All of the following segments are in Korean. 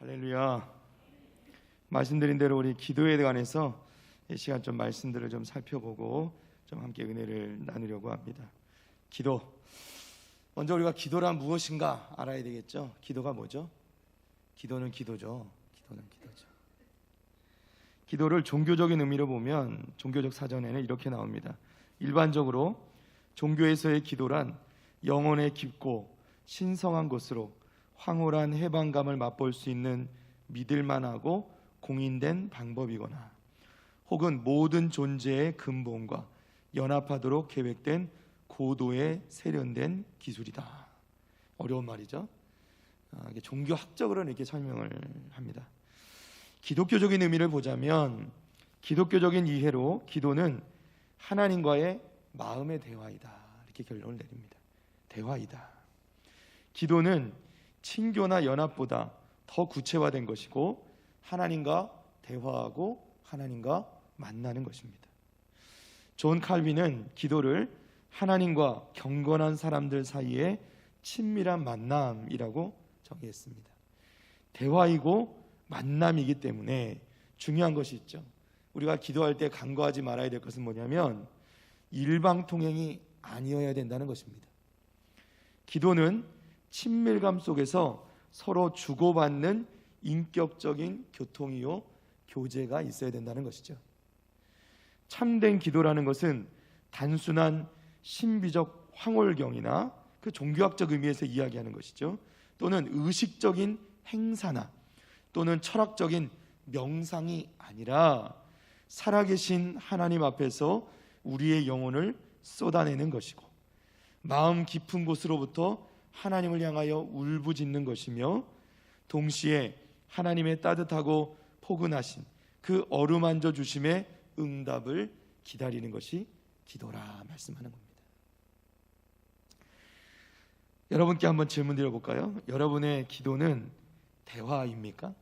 할렐루야. 말씀드린 대로 우리 기도에 관해서 이 시간 좀 말씀들을 좀 살펴보고 좀 함께 은혜를 나누려고 합니다. 기도. 먼저 우리가 기도란 무엇인가 알아야 되겠죠. 기도가 뭐죠? 기도는 기도죠. 기도는 기도죠. 기도를 종교적인 의미로 보면 종교적 사전에는 이렇게 나옵니다. 일반적으로 종교에서의 기도란 영혼의 깊고 신성한 곳으로 황홀한 해방감을 맛볼 수 있는 믿을만하고 공인된 방법이거나 혹은 모든 존재의 근본과 연합하도록 계획된 고도의 세련된 기술이다. 어려운 말이죠. 이게 종교학적으로는 이렇게 설명을 합니다. 기독교적인 의미를 보자면 기독교적인 이해로 기도는 하나님과의 마음의 대화이다. 이렇게 결론을 내립니다. 대화이다. 기도는 친교나 연합보다 더 구체화된 것이고 하나님과 대화하고 하나님과 만나는 것입니다. 존 칼빈은 기도를 하나님과 경건한 사람들 사이의 친밀한 만남이라고 정의했습니다. 대화이고 만남이기 때문에 중요한 것이 있죠. 우리가 기도할 때 간과하지 말아야 될 것은 뭐냐면 일방통행이 아니어야 된다는 것입니다. 기도는 친밀감 속에서 서로 주고받는 인격적인 교통이요 교제가 있어야 된다는 것이죠. 참된 기도라는 것은 단순한 신비적 황홀경이나 그 종교학적 의미에서 이야기하는 것이죠. 또는 의식적인 행사나 또는 철학적인 명상이 아니라 살아계신 하나님 앞에서 우리의 영혼을 쏟아내는 것이고 마음 깊은 곳으로부터 하나님을 향하여 울부짖는 것이며 동시에 하나님의 따뜻하고 포근하신 그 어루만져 주심의 응답을 기다리는 것이 기도라 말씀하는 겁니다. 여러분께 한번 질문 드려볼까요? 여러분의 기도는 대화입니까?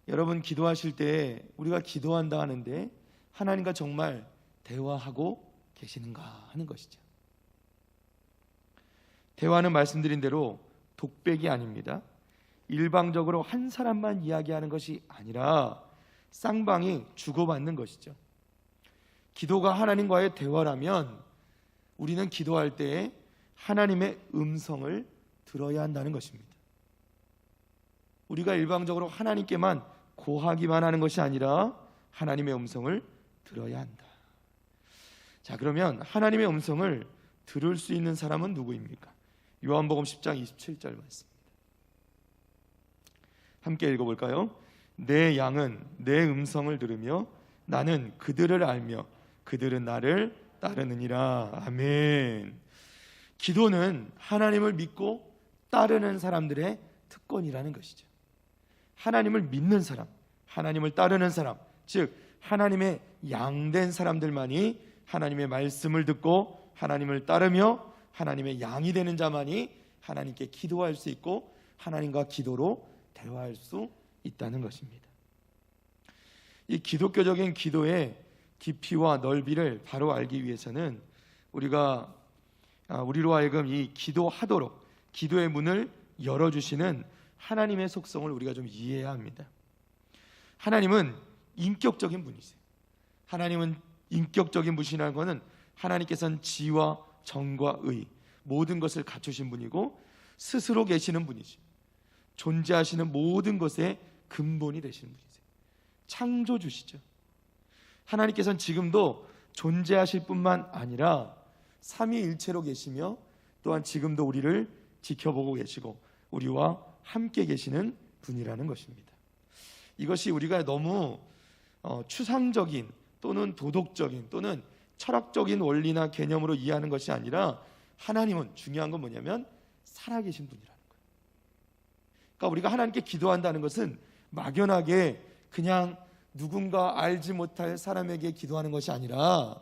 여러분 기도하실 때 우리가 기도한다 하는데 하나님과 정말 대화하고 계시는가 하는 것이죠. 대화는 말씀드린 대로 독백이 아닙니다. 일방적으로 한 사람만 이야기하는 것이 아니라 쌍방이 주고받는 것이죠. 기도가 하나님과의 대화라면 우리는 기도할 때 하나님의 음성을 들어야 한다는 것입니다. 우리가 일방적으로 하나님께만 고하기만 하는 것이 아니라 하나님의 음성을 들어야 한다. 자, 그러면 하나님의 음성을 들을 수 있는 사람은 누구입니까? 요한복음 10장 27절 말씀입니다. 함께 읽어볼까요? 내 양은 내 음성을 들으며 나는 그들을 알며 그들은 나를 따르느니라. 아멘. 기도는 하나님을 믿고 따르는 사람들의 특권이라는 것이죠. 하나님을 믿는 사람, 하나님을 따르는 사람, 즉 하나님의 양된 사람들만이 하나님의 말씀을 듣고 하나님을 따르며 하나님의 양이 되는 자만이 하나님께 기도할 수 있고 하나님과 기도로 대화할 수 있다는 것입니다. 이 기독교적인 기도의 깊이와 넓이를 바로 알기 위해서는 우리로 하여금 이 기도하도록 기도의 문을 열어주시는 하나님의 속성을 우리가 좀 이해해야 합니다. 하나님은 인격적인 분이세요. 하나님은 인격적인 분이라는 것은 하나님께서는 지와 정과 의 모든 것을 갖추신 분이고 스스로 계시는 분이죠. 존재하시는 모든 것의 근본이 되시는 분이세요. 창조주시죠. 하나님께서는 지금도 존재하실 뿐만 아니라 삼위일체로 계시며 또한 지금도 우리를 지켜보고 계시고 우리와 함께 계시는 분이라는 것입니다. 이것이 우리가 너무 추상적인 또는 도덕적인 또는 철학적인 원리나 개념으로 이해하는 것이 아니라 하나님은 중요한 건 뭐냐면 살아계신 분이라는 거예요. 그러니까 우리가 하나님께 기도한다는 것은 막연하게 그냥 누군가 알지 못할 사람에게 기도하는 것이 아니라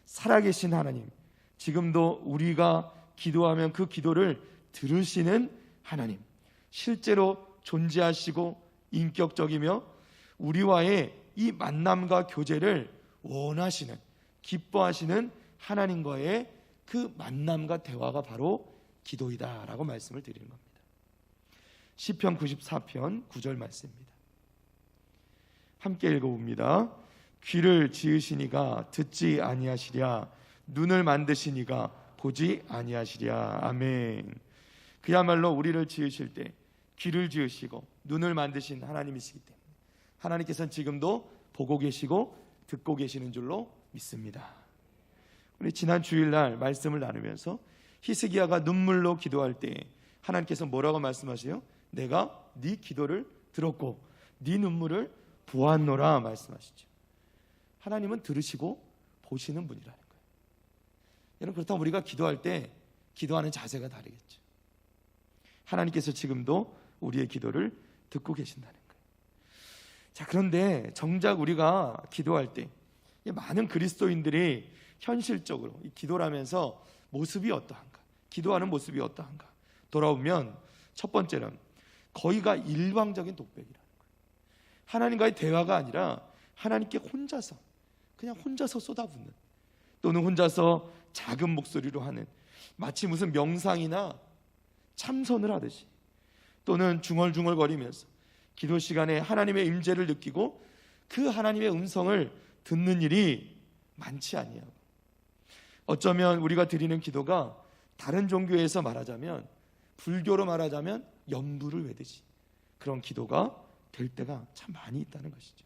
살아계신 하나님, 지금도 우리가 기도하면 그 기도를 들으시는 하나님, 실제로 존재하시고 인격적이며 우리와의 이 만남과 교제를 원하시는 기뻐하시는 하나님과의 그 만남과 대화가 바로 기도이다라고 말씀을 드리는 겁니다. 시편 94편 9절 말씀입니다. 함께 읽어봅니다. 귀를 지으시니가 듣지 아니하시랴, 눈을 만드시니가 보지 아니하시랴. 아멘. 그야말로 우리를 지으실 때 귀를 지으시고 눈을 만드신 하나님이시기 때문에 하나님께서는 지금도 보고 계시고 듣고 계시는 줄로 믿습니다. 우리 지난 주일날 말씀을 나누면서 히스기야가 눈물로 기도할 때 하나님께서 뭐라고 말씀하세요? 내가 네 기도를 들었고 네 눈물을 보았노라 말씀하시죠. 하나님은 들으시고 보시는 분이라는 거예요. 여러분, 그렇다면 우리가 기도할 때 기도하는 자세가 다르겠죠. 하나님께서 지금도 우리의 기도를 듣고 계신다는 거예요. 자, 그런데 정작 우리가 기도할 때 많은 그리스도인들이 현실적으로 기도하면서 모습이 어떠한가, 기도하는 모습이 어떠한가 돌아오면 첫 번째는 거의가 일방적인 독백이라는 거예요. 하나님과의 대화가 아니라 하나님께 그냥 혼자서 쏟아붓는, 또는 혼자서 작은 목소리로 하는, 마치 무슨 명상이나 참선을 하듯이, 또는 중얼중얼거리면서 기도 시간에 하나님의 임재를 느끼고 그 하나님의 음성을 듣는 일이 많지 아니하고, 어쩌면 우리가 드리는 기도가 다른 종교에서 말하자면, 불교로 말하자면 연불을 외듯이 그런 기도가 될 때가 참 많이 있다는 것이죠.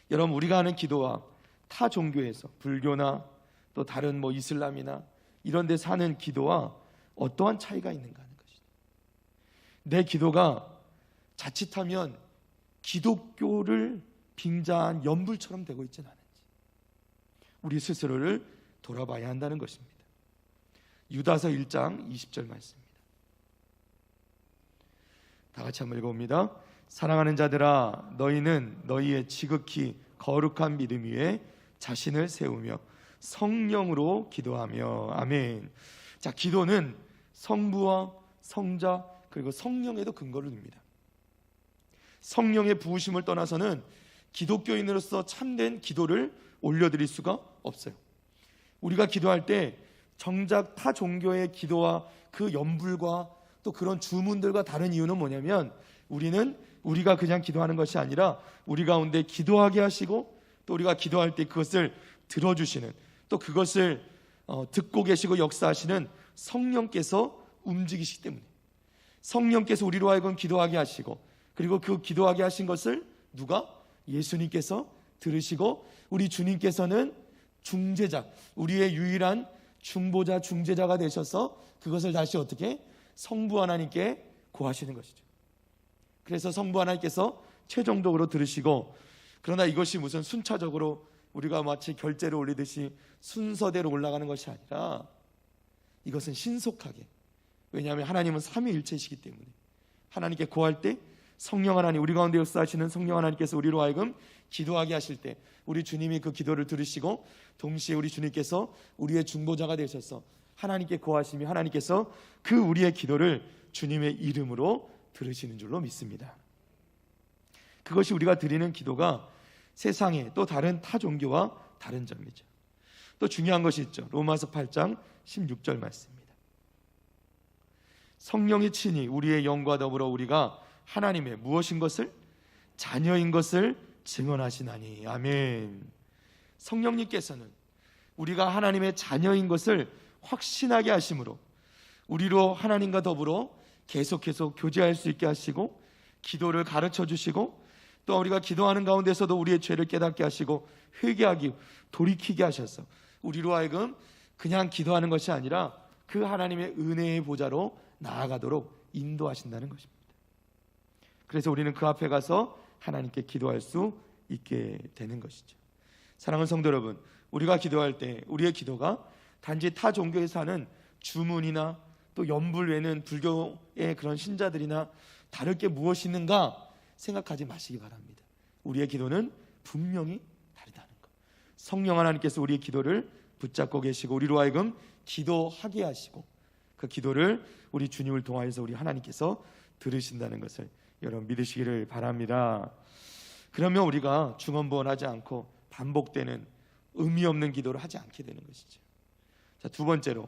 여러분, 우리가 하는 기도와 타 종교에서, 불교나 또 다른 이슬람이나 이런 데서 하는 기도와 어떠한 차이가 있는가 하는 것이죠. 내 기도가 자칫하면 기독교를 빙자한 연불처럼 되고 있지는 않은지 우리 스스로를 돌아봐야 한다는 것입니다. 유다서 1장 20절 말씀입니다. 다 같이 한번 읽어봅니다. 사랑하는 자들아, 너희는 너희의 지극히 거룩한 믿음 위에 자신을 세우며 성령으로 기도하며. 아멘. 자, 기도는 성부와 성자 그리고 성령에도 근거를 둡니다. 성령의 부으심을 떠나서는 기독교인으로서 참된 기도를 올려드릴 수가 없어요. 우리가 기도할 때 정작 타 종교의 기도와 그 연불과 또 그런 주문들과 다른 이유는 뭐냐면, 우리가 그냥 기도하는 것이 아니라 우리 가운데 기도하게 하시고 또 우리가 기도할 때 그것을 들어주시는, 또 그것을 듣고 계시고 역사하시는 성령께서 움직이시기 때문에, 성령께서 우리로 하여금 기도하게 하시고, 그리고 그 기도하게 하신 것을 누가? 예수님께서 들으시고, 우리 주님께서는 중재자, 우리의 유일한 중보자, 중재자가 되셔서 그것을 다시 어떻게? 성부 하나님께 고하시는 것이죠. 그래서 성부 하나님께서 최종적으로 들으시고, 그러나 이것이 무슨 순차적으로 우리가 마치 결제를 올리듯이 순서대로 올라가는 것이 아니라 이것은 신속하게, 왜냐하면 하나님은 삼위일체이시기 때문에 하나님께 고할 때 성령 하나님, 우리 가운데 역사하시는 성령 하나님께서 우리로 하여금 기도하게 하실 때 우리 주님이 그 기도를 들으시고, 동시에 우리 주님께서 우리의 중보자가 되셔서 하나님께 고하시며 하나님께서 그 우리의 기도를 주님의 이름으로 들으시는 줄로 믿습니다. 그것이 우리가 드리는 기도가 세상의 또 다른 타 종교와 다른 점이죠. 또 중요한 것이 있죠. 로마서 8장 16절 말씀입니다. 성령이 친히 우리의 영과 더불어 우리가 하나님의 무엇인 것을? 자녀인 것을 증언하시나니. 아멘. 성령님께서는 우리가 하나님의 자녀인 것을 확신하게 하심으로 우리로 하나님과 더불어 계속해서 교제할 수 있게 하시고, 기도를 가르쳐 주시고, 또 우리가 기도하는 가운데서도 우리의 죄를 깨닫게 하시고 회개하기, 돌이키게 하셔서 우리로 하여금 그냥 기도하는 것이 아니라 그 하나님의 은혜의 보좌로 나아가도록 인도하신다는 것입니다. 그래서 우리는 그 앞에 가서 하나님께 기도할 수 있게 되는 것이죠. 사랑하는 성도 여러분, 우리가 기도할 때 우리의 기도가 단지 타 종교에서 하는 주문이나 또 연불 외는 불교의 그런 신자들이나 다를 게 무엇이 있는가 생각하지 마시기 바랍니다. 우리의 기도는 분명히 다르다는 것. 성령 하나님께서 우리의 기도를 붙잡고 계시고 우리로 하여금 기도하게 하시고, 그 기도를 우리 주님을 통하여서 우리 하나님께서 들으신다는 것을 여러분 믿으시기를 바랍니다. 그러면 우리가 중언부언하지 않고 반복되는 의미 없는 기도를 하지 않게 되는 것이죠. 자, 두 번째로,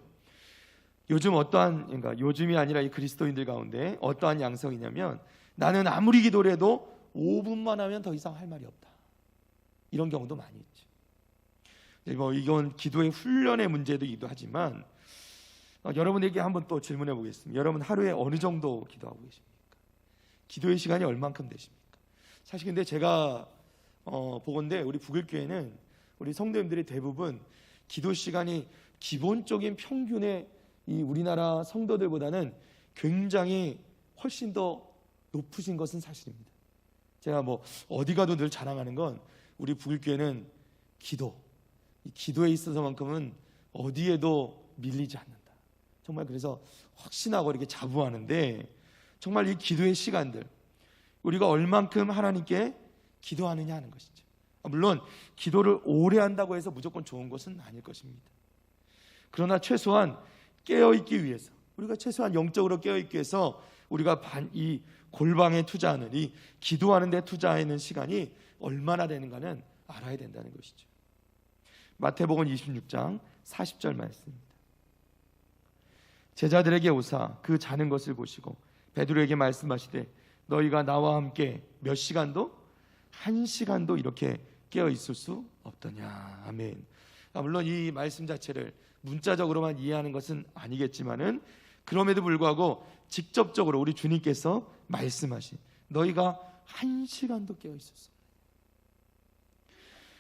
그러니까 요즘이 아니라 이 그리스도인들 가운데 어떠한 양성이냐면, 나는 아무리 기도를 해도 5분만 하면 더 이상 할 말이 없다, 이런 경우도 많이 있죠. 이건 기도의 훈련의 문제이기도 하지만, 여러분에게 한번 또 질문해 보겠습니다. 여러분 하루에 어느 정도 기도하고 계십니까? 기도의 시간이 얼만큼 되십니까? 사실 근데 제가 보건대 우리 북일교회는 우리 성도님들이 대부분 기도 시간이 기본적인 평균의 이 우리나라 성도들보다는 굉장히 훨씬 더 높으신 것은 사실입니다. 제가 어디 가도 늘 자랑하는 건, 우리 북일교회는 이 기도에 있어서만큼은 어디에도 밀리지 않는다. 정말 그래서 확신하고 이렇게 자부하는데, 정말 이 기도의 시간들, 우리가 얼만큼 하나님께 기도하느냐 하는 것이죠. 물론 기도를 오래 한다고 해서 무조건 좋은 것은 아닐 것입니다. 그러나 최소한 깨어있기 위해서, 우리가 최소한 영적으로 깨어있기 위해서 우리가 이 골방에 투자하는, 이 기도하는 데 투자하는 시간이 얼마나 되는가는 알아야 된다는 것이죠. 마태복음 26장 40절 말씀입니다. 제자들에게 오사 그 자는 것을 보시고 베드로에게 말씀하시되, 너희가 나와 함께 몇 시간도? 1시간도 이렇게 깨어 있을 수 없더냐. 아멘. 물론 이 말씀 자체를 문자적으로만 이해하는 것은 아니겠지만은, 그럼에도 불구하고 직접적으로 우리 주님께서 말씀하신, 너희가 1시간도 깨어 있을 수 없느냐.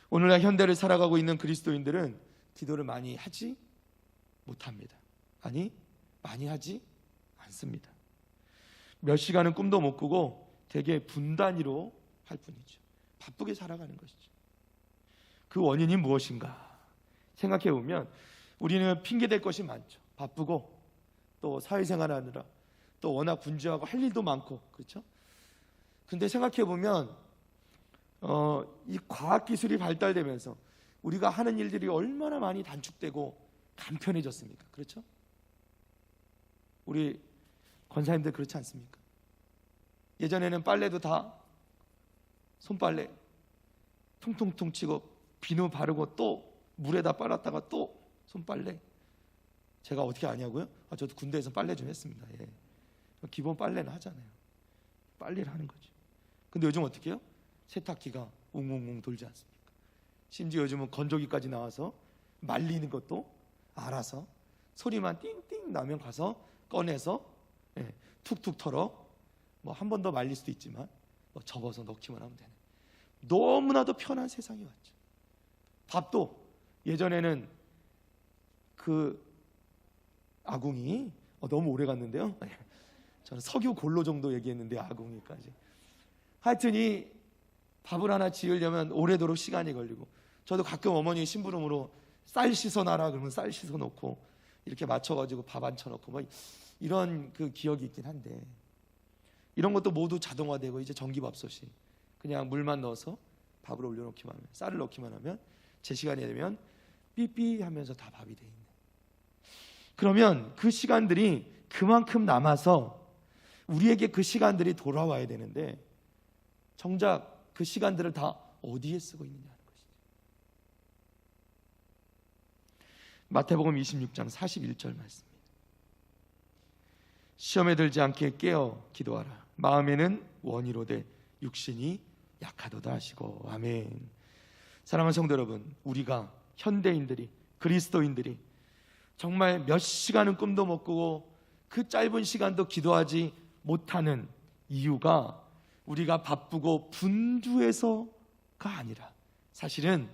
오늘날 현대를 살아가고 있는 그리스도인들은 기도를 많이 하지 못합니다. 아니, 많이 하지 않습니다. 몇 시간은 꿈도 못 꾸고 되게 분단위로 할 뿐이죠. 바쁘게 살아가는 것이죠. 그 원인이 무엇인가 생각해 보면, 우리는 핑계댈 것이 많죠. 바쁘고 또 사회생활하느라 또 워낙 분주하고 할 일도 많고, 그렇죠? 근데 생각해 보면 이 과학기술이 발달되면서 우리가 하는 일들이 얼마나 많이 단축되고 간편해졌습니까? 그렇죠? 우리 권사님들 그렇지 않습니까? 예전에는 빨래도 다 손빨래 통통통 치고 비누 바르고 또 물에다 빨았다가 또 손빨래. 제가 어떻게 아냐고요? 저도 군대에서 빨래 좀 했습니다. 예. 기본 빨래는 하잖아요. 빨래를 하는 거죠. 근데 요즘 어떻게 해요? 세탁기가 웅웅웅 돌지 않습니까? 심지어 요즘은 건조기까지 나와서 말리는 것도 알아서 소리만 띵띵 나면 가서 꺼내서 툭툭 털어 한 번 더 말릴 수도 있지만 접어서 넣기만 하면 되네. 너무나도 편한 세상이 왔죠. 밥도 예전에는 그 아궁이 너무 오래 갔는데요. 저는 석유 골로 정도 얘기했는데 아궁이까지. 하여튼 이 밥을 하나 지으려면 오래도록 시간이 걸리고, 저도 가끔 어머니 심부름으로 쌀 씻어놔라 그러면 쌀 씻어 놓고 이렇게 맞춰가지고 밥 안쳐 놓고 이런 그 기억이 있긴 한데, 이런 것도 모두 자동화되고 이제 전기밥솥이 그냥 물만 넣어서 밥을 올려놓기만 하면, 쌀을 넣기만 하면 제 시간이 되면 삐삐 하면서 다 밥이 돼 있네. 그러면 그 시간들이 그만큼 남아서 우리에게 그 시간들이 돌아와야 되는데, 정작 그 시간들을 다 어디에 쓰고 있느냐 하는 것이죠. 마태복음 26장 41절 말씀입니다. 시험에 들지 않게 깨어 기도하라. 마음에는 원이로되 육신이 약하도다 하시고. 아멘. 사랑하는 성도 여러분, 우리가 현대인들이, 그리스도인들이 정말 몇 시간은 꿈도 못 꾸고 그 짧은 시간도 기도하지 못하는 이유가 우리가 바쁘고 분주해서가 아니라, 사실은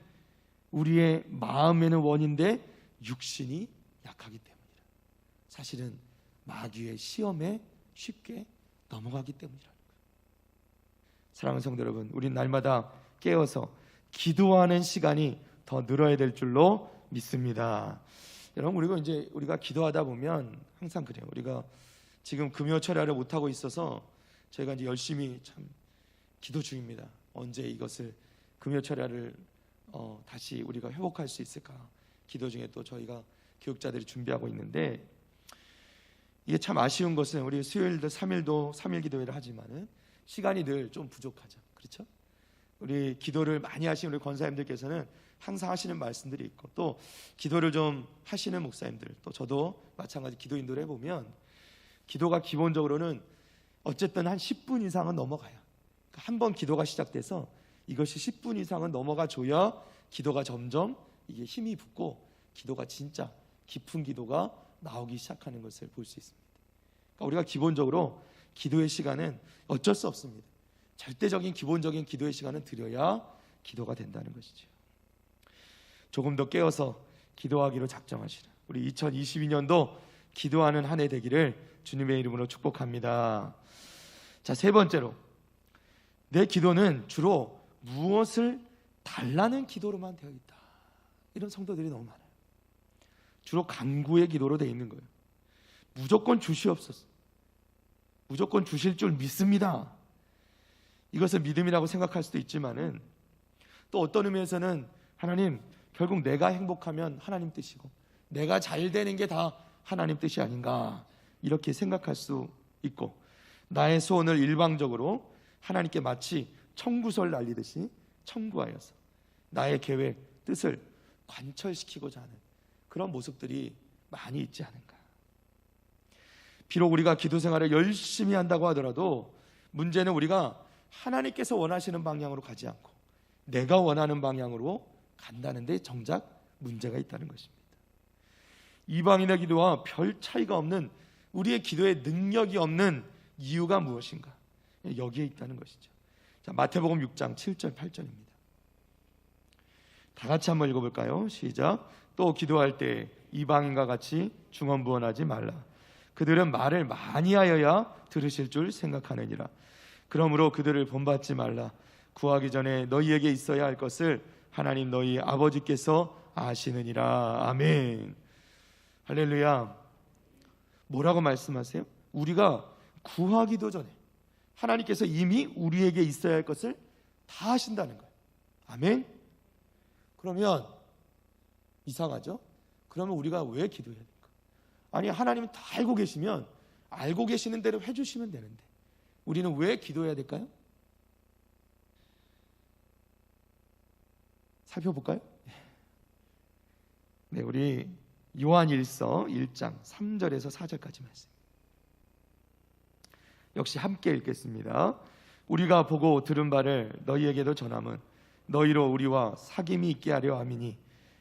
우리의 마음에는 원인데 육신이 약하기 때문이라. 사실은 마귀의 시험에 쉽게 넘어가기 때문이라는 거예요. 사랑하는 성도 여러분, 우린 날마다 깨어서 기도하는 시간이 더 늘어야 될 줄로 믿습니다. 여러분, 우리가 기도하다 보면 항상 그래요. 우리가 지금 금요 철야를 못 하고 있어서 저희가 이제 열심히 참 기도 중입니다. 언제 이것을 금요 철야를 다시 우리가 회복할 수 있을까? 기도 중에 또 저희가 교육자들이 준비하고 있는데, 이게 참 아쉬운 것은 우리 수요일도 3일도 3일 기도회를 하지만은 시간이 늘 좀 부족하죠. 그렇죠? 우리 기도를 많이 하시는 우리 권사님들께서는 항상 하시는 말씀들이 있고, 또 기도를 좀 하시는 목사님들, 또 저도 마찬가지 기도 인도를 해보면 기도가 기본적으로는 어쨌든 한 10분 이상은 넘어가요. 한 번 기도가 시작돼서 이것이 10분 이상은 넘어가 줘야 기도가 점점 이게 힘이 붙고 기도가 진짜 깊은 기도가 나오기 시작하는 것을 볼 수 있습니다. 그러니까 우리가 기본적으로 기도의 시간은 어쩔 수 없습니다. 절대적인 기본적인 기도의 시간은 드려야 기도가 된다는 것이죠. 조금 더 깨어서 기도하기로 작정하시라. 우리 2022년도 기도하는 한 해 되기를 주님의 이름으로 축복합니다. 자, 세 번째로, 내 기도는 주로 무엇을 달라는 기도로만 되어 있다. 이런 성도들이 너무 많아요. 주로 간구의 기도로 되어 있는 거예요. 무조건 주시옵소서, 무조건 주실 줄 믿습니다. 이것을 믿음이라고 생각할 수도 있지만은, 또 어떤 의미에서는 하나님, 결국 내가 행복하면 하나님 뜻이고 내가 잘 되는 게 다 하나님 뜻이 아닌가, 이렇게 생각할 수 있고, 나의 소원을 일방적으로 하나님께 마치 청구서를 날리듯이 청구하여서 나의 계획, 뜻을 관철시키고자 하는 그런 모습들이 많이 있지 않은가. 비록 우리가 기도 생활을 열심히 한다고 하더라도 문제는 우리가 하나님께서 원하시는 방향으로 가지 않고 내가 원하는 방향으로 간다는 데 정작 문제가 있다는 것입니다. 이방인의 기도와 별 차이가 없는 우리의 기도에 능력이 없는 이유가 무엇인가? 여기에 있다는 것이죠. 자, 마태복음 6장 7절 8절입니다. 다 같이 한번 읽어볼까요? 시작. 또 기도할 때 이방인과 같이 중언부언하지 말라. 그들은 말을 많이 하여야 들으실 줄 생각하느니라. 그러므로 그들을 본받지 말라. 구하기 전에 너희에게 있어야 할 것을 하나님 너희 아버지께서 아시느니라. 아멘. 할렐루야. 뭐라고 말씀하세요? 우리가 구하기도 전에 하나님께서 이미 우리에게 있어야 할 것을 다 하신다는 거예요. 아멘. 그러면 이상하죠? 그러면 우리가 왜 기도해야 될까? 아니, 하나님이 다 알고 계시면 알고 계시는 대로 해주시면 되는데 우리는 왜 기도해야 될까요? 살펴볼까요? 네, 우리 요한일서 1장 3절에서 4절까지 말씀. 역시 함께 읽겠습니다. 우리가 보고 들은 바를 너희에게도 전함은 너희로 우리와 사귐이 있게 하려 함이니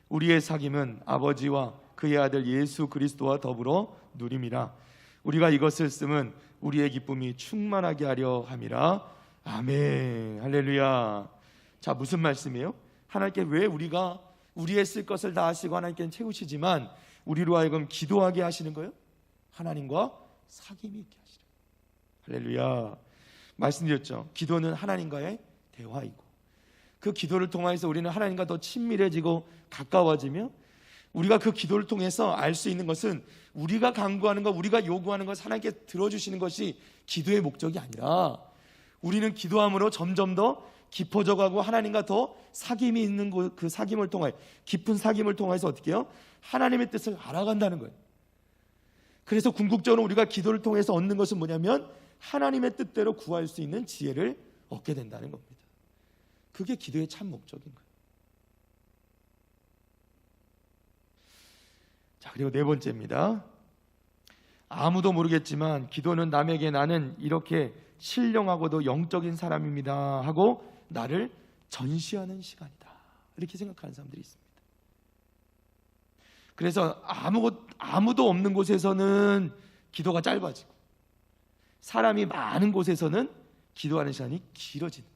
우리의 사귐은 아버지와 그의 아들 예수 그리스도와 더불어 누림이라. 우리가 이것을 쓰면 우리의 기쁨이 충만하게 하려 함이라. 아멘. 할렐루야. 자, 무슨 말씀이에요? 하나님께 왜 우리가 우리의 쓸 것을 다 하시고 하나님께는 채우시지만 우리로 하여금 기도하게 하시는 거예요? 하나님과 사귐이 있게 하시라. 할렐루야. 말씀드렸죠. 기도는 하나님과의 대화이고 그 기도를 통해서 우리는 하나님과 더 친밀해지고 가까워지며 우리가 그 기도를 통해서 알 수 있는 것은 우리가 간구하는 것, 우리가 요구하는 것 하나님께 들어주시는 것이 기도의 목적이 아니라 우리는 기도함으로 점점 더 깊어져 가고 하나님과 더 사귐이 있는 그 사귐을 통해 깊은 사귐을 통해서 어떻게 해요? 하나님의 뜻을 알아간다는 거예요. 그래서 궁극적으로 우리가 기도를 통해서 얻는 것은 뭐냐면 하나님의 뜻대로 구할 수 있는 지혜를 얻게 된다는 겁니다. 그게 기도의 참 목적인 거예요. 자, 그리고 네 번째입니다. 아무도 모르겠지만 기도는 남에게 나는 이렇게 신령하고도 영적인 사람입니다 하고 나를 전시하는 시간이다, 이렇게 생각하는 사람들이 있습니다. 그래서 아무도 없는 곳에서는 기도가 짧아지고 사람이 많은 곳에서는 기도하는 시간이 길어지는,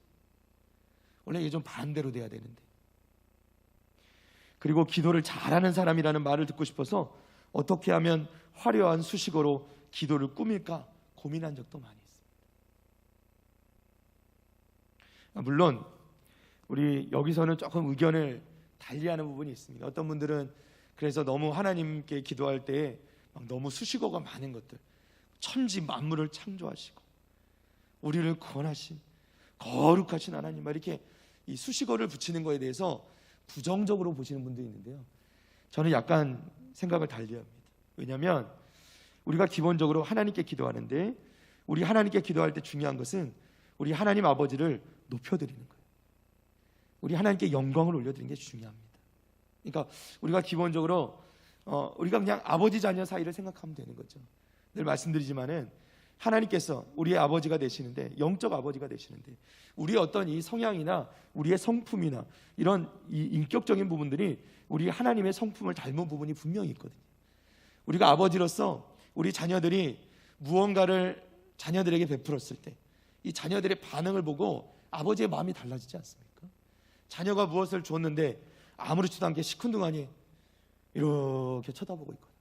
원래 이게 좀 반대로 돼야 되는데. 그리고 기도를 잘하는 사람이라는 말을 듣고 싶어서 어떻게 하면 화려한 수식어로 기도를 꾸밀까 고민한 적도 많이 있습니다. 물론 우리 여기서는 조금 의견을 달리하는 부분이 있습니다. 어떤 분들은 그래서 너무 하나님께 기도할 때 막 너무 수식어가 많은 것들, 천지 만물을 창조하시고 우리를 구원하신 거룩하신 하나님, 이렇게 이 수식어를 붙이는 거에 대해서 부정적으로 보시는 분도 있는데요. 저는 약간 생각을 달리합니다. 왜냐하면 우리가 기본적으로 하나님께 기도하는데 우리 하나님께 기도할 때 중요한 것은 우리 하나님 아버지를 높여드리는 거예요. 우리 하나님께 영광을 올려드리는 게 중요합니다. 그러니까 우리가 기본적으로 우리가 그냥 아버지 자녀 사이를 생각하면 되는 거죠. 늘 말씀드리지만은 하나님께서 우리의 아버지가 되시는데, 영적 아버지가 되시는데, 우리의 어떤 이 성향이나 우리의 성품이나 이런 이 인격적인 부분들이 우리 하나님의 성품을 닮은 부분이 분명히 있거든요. 우리가 아버지로서 우리 자녀들이 무언가를 자녀들에게 베풀었을 때 이 자녀들의 반응을 보고 아버지의 마음이 달라지지 않습니까? 자녀가 무엇을 줬는데 아무렇지도 않게 시큰둥하니 이렇게 쳐다보고 있거든.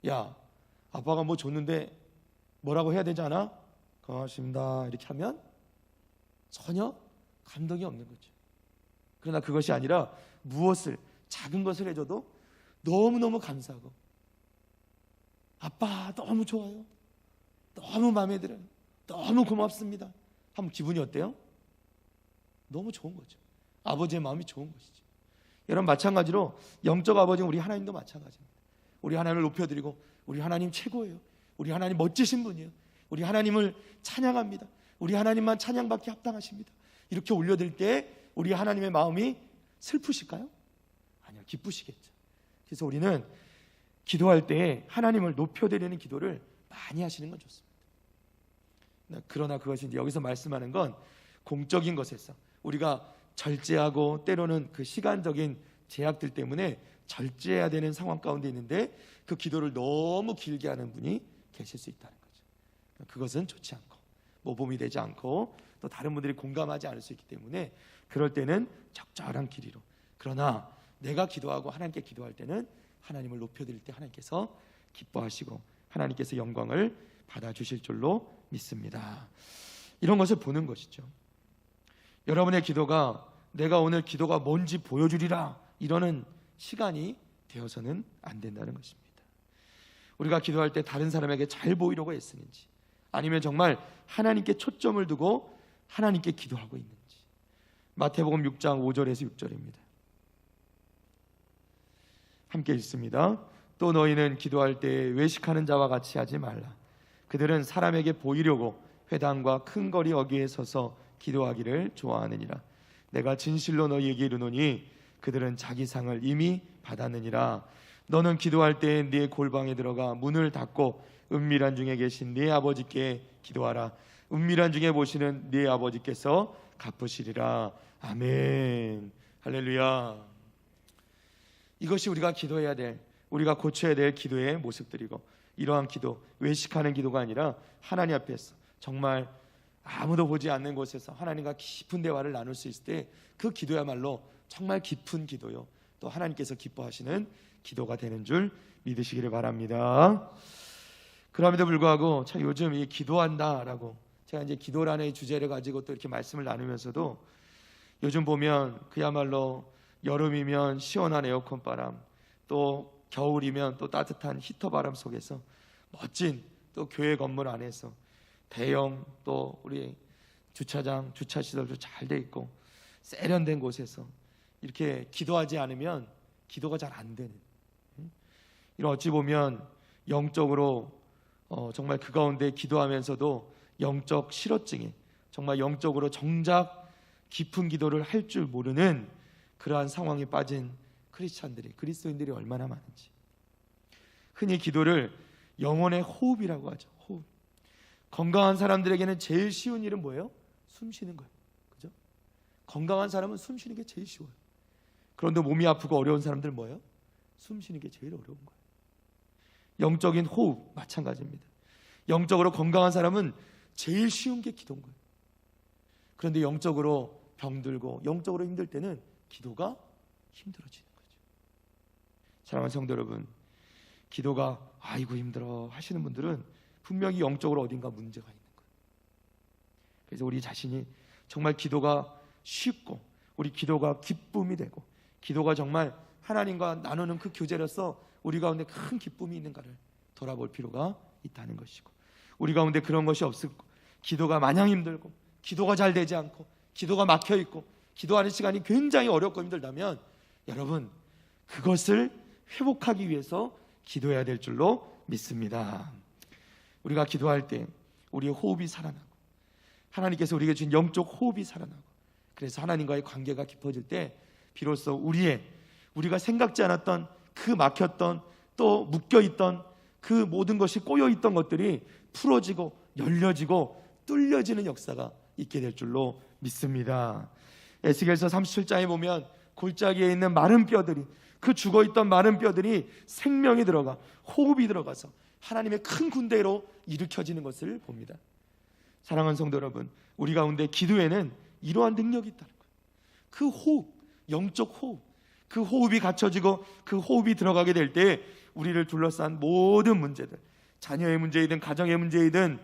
야, 아빠가 뭐 줬는데 뭐라고 해야 되지 않아? 고맙습니다 이렇게 하면 전혀 감동이 없는 거죠. 그러나 그것이 아니라 무엇을, 작은 것을 해줘도 너무너무 감사하고, 아빠 너무 좋아요, 너무 마음에 들어요, 너무 고맙습니다 하면 기분이 어때요? 너무 좋은 거죠. 아버지의 마음이 좋은 것이죠. 여러분, 마찬가지로 영적 아버지는 우리 하나님도 마찬가지입니다. 우리 하나님을 높여드리고, 우리 하나님 최고예요, 우리 하나님 멋지신 분이에요, 우리 하나님을 찬양합니다, 우리 하나님만 찬양받기 합당하십니다, 이렇게 올려드릴 때 우리 하나님의 마음이 슬프실까요? 아니요, 기쁘시겠죠. 그래서 우리는 기도할 때 하나님을 높여드리는 기도를 많이 하시는 건 좋습니다. 그러나 그것이 이제 여기서 말씀하는 건 공적인 것에서 우리가 절제하고, 때로는 그 시간적인 제약들 때문에 절제해야 되는 상황 가운데 있는데 그 기도를 너무 길게 하는 분이 계실 수 있다는 거죠. 그것은 좋지 않고 모범이 되지 않고 또 다른 분들이 공감하지 않을 수 있기 때문에 그럴 때는 적절한 길이로, 그러나 내가 기도하고 하나님께 기도할 때는 하나님을 높여드릴 때 하나님께서 기뻐하시고 하나님께서 영광을 받아주실 줄로 믿습니다. 이런 것을 보는 것이죠. 여러분의 기도가 내가 오늘 기도가 뭔지 보여주리라 이러는 시간이 되어서는 안 된다는 것입니다. 우리가 기도할 때 다른 사람에게 잘 보이려고 애쓰는지, 아니면 정말 하나님께 초점을 두고 하나님께 기도하고 있는지. 마태복음 6장 5절에서 6절입니다. 함께 읽습니다. 또 너희는 기도할 때 외식하는 자와 같이 하지 말라. 그들은 사람에게 보이려고 회당과 큰 거리 어귀에 서서 기도하기를 좋아하느니라. 내가 진실로 너희에게 이르노니 그들은 자기 상을 이미 받았느니라. 너는 기도할 때 네 골방에 들어가 문을 닫고 은밀한 중에 계신 네 아버지께 기도하라. 은밀한 중에 보시는 네 아버지께서 갚으시리라. 아멘. 할렐루야. 이것이 우리가 기도해야 될, 우리가 고쳐야 될 기도의 모습들이고, 이러한 기도, 외식하는 기도가 아니라 하나님 앞에서 정말 아무도 보지 않는 곳에서 하나님과 깊은 대화를 나눌 수 있을 때 그 기도야말로 정말 깊은 기도요, 또 하나님께서 기뻐하시는 기도가 되는 줄 믿으시기를 바랍니다. 그럼에도 불구하고 참 요즘 이 기도한다라고, 제가 이제 기도라는 주제를 가지고 또 이렇게 말씀을 나누면서도 요즘 보면 그야말로 여름이면 시원한 에어컨 바람, 또 겨울이면 또 따뜻한 히터 바람 속에서 멋진 또 교회 건물 안에서 대형 또 우리 주차장, 주차시설도 잘 돼 있고 세련된 곳에서 이렇게 기도하지 않으면 기도가 잘 안 되는, 이런 어찌 보면 영적으로 정말 그 가운데 기도하면서도 영적 실어증이, 정말 영적으로 정작 깊은 기도를 할 줄 모르는 그러한 상황에 빠진 크리스찬들이, 그리스도인들이 얼마나 많은지. 흔히 기도를 영혼의 호흡이라고 하죠. 호흡. 건강한 사람들에게는 제일 쉬운 일은 뭐예요? 숨 쉬는 거예요. 그죠? 건강한 사람은 숨 쉬는 게 제일 쉬워요. 그런데 몸이 아프고 어려운 사람들은 뭐예요? 숨 쉬는 게 제일 어려운 거예요. 영적인 호흡 마찬가지입니다. 영적으로 건강한 사람은 제일 쉬운 게 기도인 거예요. 그런데 영적으로 병들고 영적으로 힘들 때는 기도가 힘들어지는 거죠. 사랑하는 성도 여러분, 기도가 아이고 힘들어 하시는 분들은 분명히 영적으로 어딘가 문제가 있는 거예요. 그래서 우리 자신이 정말 기도가 쉽고 우리 기도가 기쁨이 되고 기도가 정말 하나님과 나누는 그 교제로서 우리 가운데 큰 기쁨이 있는가를 돌아볼 필요가 있다는 것이고, 우리 가운데 그런 것이 없고 기도가 마냥 힘들고 기도가 잘 되지 않고 기도가 막혀있고 기도하는 시간이 굉장히 어렵고 힘들다면 여러분, 그것을 회복하기 위해서 기도해야 될 줄로 믿습니다. 우리가 기도할 때 우리의 호흡이 살아나고 하나님께서 우리에게 준 영적 호흡이 살아나고 그래서 하나님과의 관계가 깊어질 때 비로소 우리가 생각지 않았던 그 막혔던 또 묶여있던 그 모든 것이 꼬여있던 것들이 풀어지고 열려지고 뚫려지는 역사가 있게 될 줄로 믿습니다. 에스겔서 37장에 보면 골짜기에 있는 마른 뼈들이, 그 죽어있던 마른 뼈들이 생명이 들어가 호흡이 들어가서 하나님의 큰 군대로 일으켜지는 것을 봅니다. 사랑하는 성도 여러분, 우리 가운데 기도에는 이러한 능력이 있다는 거예요. 그 호흡, 영적 호흡, 그 호흡이 갖춰지고 그 호흡이 들어가게 될 때 우리를 둘러싼 모든 문제들, 자녀의 문제이든 가정의 문제이든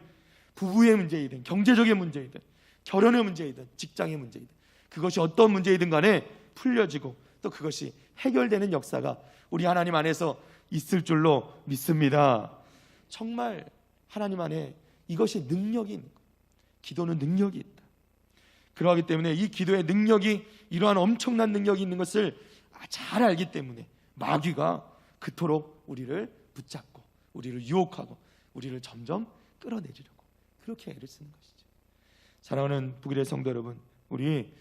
부부의 문제이든 경제적인 문제이든 결혼의 문제이든 직장의 문제이든 그것이 어떤 문제이든 간에 풀려지고 또 그것이 해결되는 역사가 우리 하나님 안에서 있을 줄로 믿습니다. 정말 하나님 안에 이것이 능력이 있는 거예요. 기도는 능력이 있다. 그러하기 때문에 이 기도의 능력이 이러한 엄청난 능력이 있는 것을 잘 알기 때문에 마귀가 그토록 우리를 붙잡고 우리를 유혹하고 우리를 점점 끌어내리려고 그렇게 애를 쓰는 것이죠. 사랑하는 북일의 성도 여러분, 우리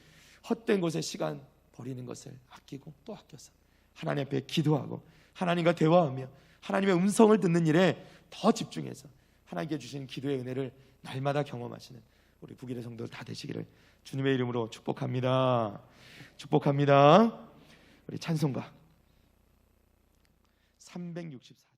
헛된 곳에 시간 버리는 것을 아끼고 또 아껴서 하나님 앞에 기도하고 하나님과 대화하며 하나님의 음성을 듣는 일에 더 집중해서 하나님께 주신 기도의 은혜를 날마다 경험하시는 우리 북일의 성도들 다 되시기를 주님의 이름으로 축복합니다. 축복합니다. 우리 찬송가 364